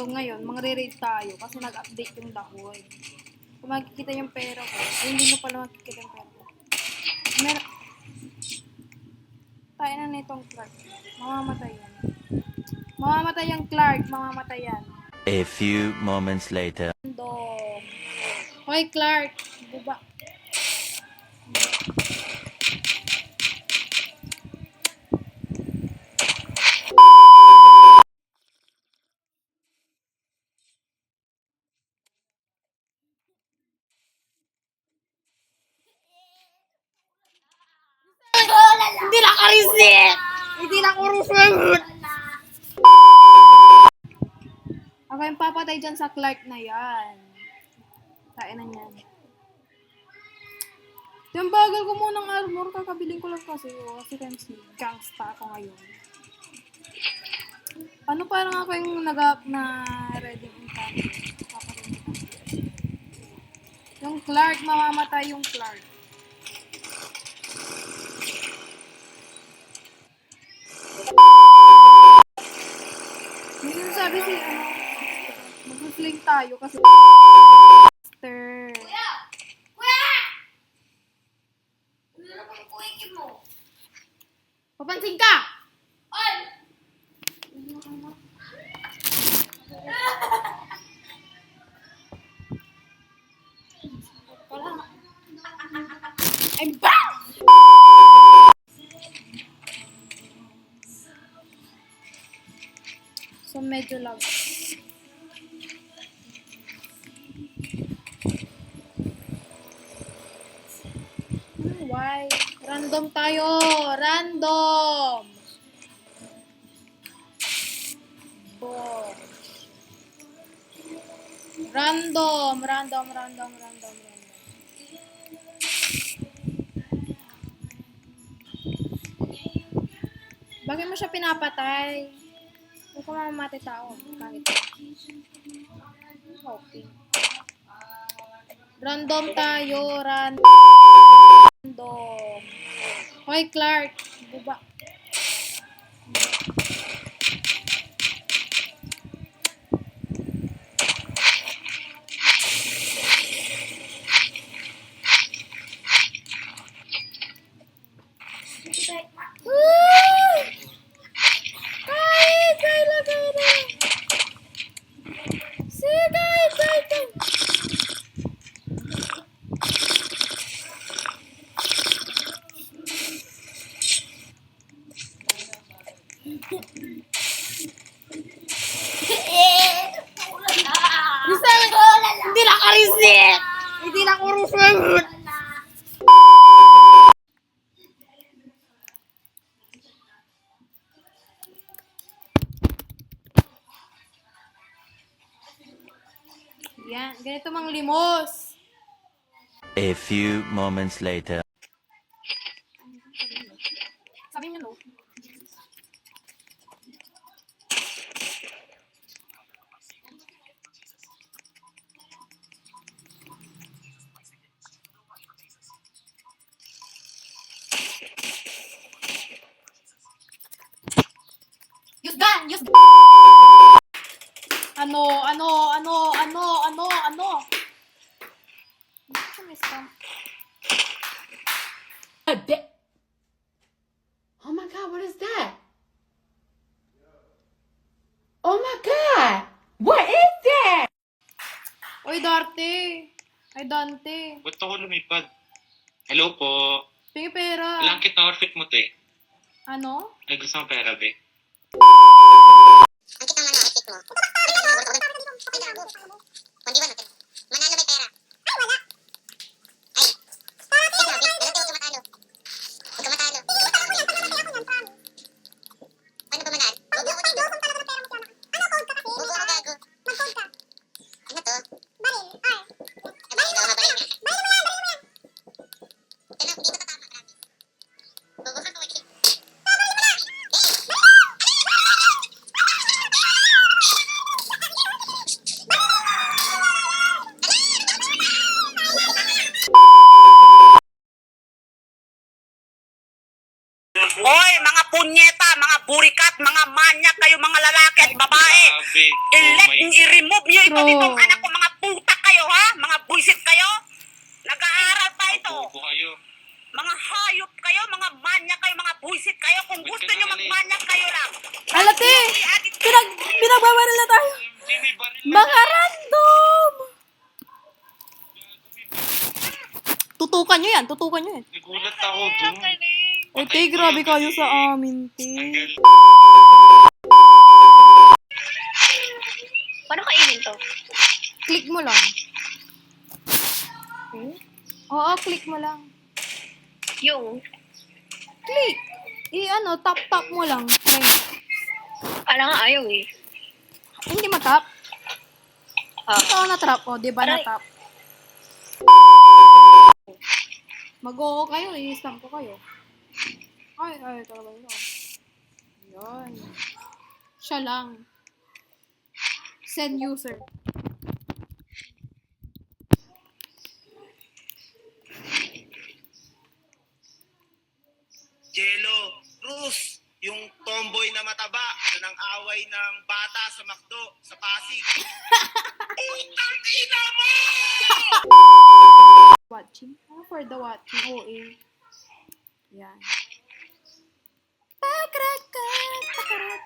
So ngayon, mangre-raid tayo kasi nag-update yung dahon. Kung makikita yung pera ko, ay hindi mo pala makikita yung pera ko. Tayo na nitong Clark. Mamamatay yan. Mamamatay yung Clark, mamamatay yan. A few moments later. Hoy Clark, buba. Hindi na ka-receipt! Hindi na ka-receipt! Ako yung papatay dyan sa Clark na yan. Tain na yan. Yung bagal ko munang armor, kakabiling ko lang kasi. Kasi kasi gangsta ako ngayon. Ano parang ako yung na ready in time. Yung Clark, mamamatay yung Clark. Minsan sabi si mag-sling tayo kasi Master. Papansin ka! Ay, ba! So, medyo lag. Why? Random tayo! Random! Oh. Random. Bakit mo siya pinapatay? Huwag ko mamamatay tao. Kahit. Okay. Random tayo. Random. Hoy, Clark. Buba. Hindi na ka-receipt! Hindi na ka-receipt! Yan, ganito mang limos. A few moments later. Sabi niyo, no? Use gun! Ano? Oh my God, what is that? Oh my God, what is that? Oy, Dante. Ay, Dante. Ba't ako lumipad? Hello po. Pingi pera. Walang kita outfit mo, te. Ano? Ay, gusto mo pera, be. Ang kita nga na outfit mo. Kundi ba natin? Manalo may pera. Ay, wala. Ay. Ay, sabi. Pero tayo tumatalo. Huwag ka matalo. Ano ba manalo? Bobo ako dito. Ano code ka kasi? Bobo ako gago. Mag-code ka. Ano to? Baril. R. Baril mo. Baril mo yan. Kaya hindi ko tatama, promise. Bobo ka kawin. i-remove niyo ito True. ditong anak ko. Mga puta kayo, ha? Mga buisit kayo. Nag-aaral pa ito. Bobo kayo. Mga hayop kayo, mga manyak kayo, mga buisit kayo. Kung Ba't gusto ka niyo naman eh? magmanyak kayo lang. Alati! Pinagbabaril na tayo! Hindi, may baril na. Mga random! Tutukan nyo yan, tutukan nyo yan. Nagulat ako dun. Eh, te, grabe kayo sa amin, te. Ang galing. Paano kainin to? Click mo lang. Oo, click mo lang. Yung, Click! Tap mo lang. Ay, parang nga ayaw eh. hindi matap. Ah. Ito na-trap. O, di ba Aray. na-tap? Mag-oo kayo, i-stamp ko kayo. Ay, talaga yun. Yun. Siya lang. Send user. Jello, Cruz, yung tomboy na mataba na nang away ng bata sa McDo, sa Pasig. Utang ina mo! Watching. For the watching. OA. Yan. Pakrakat, pakarat.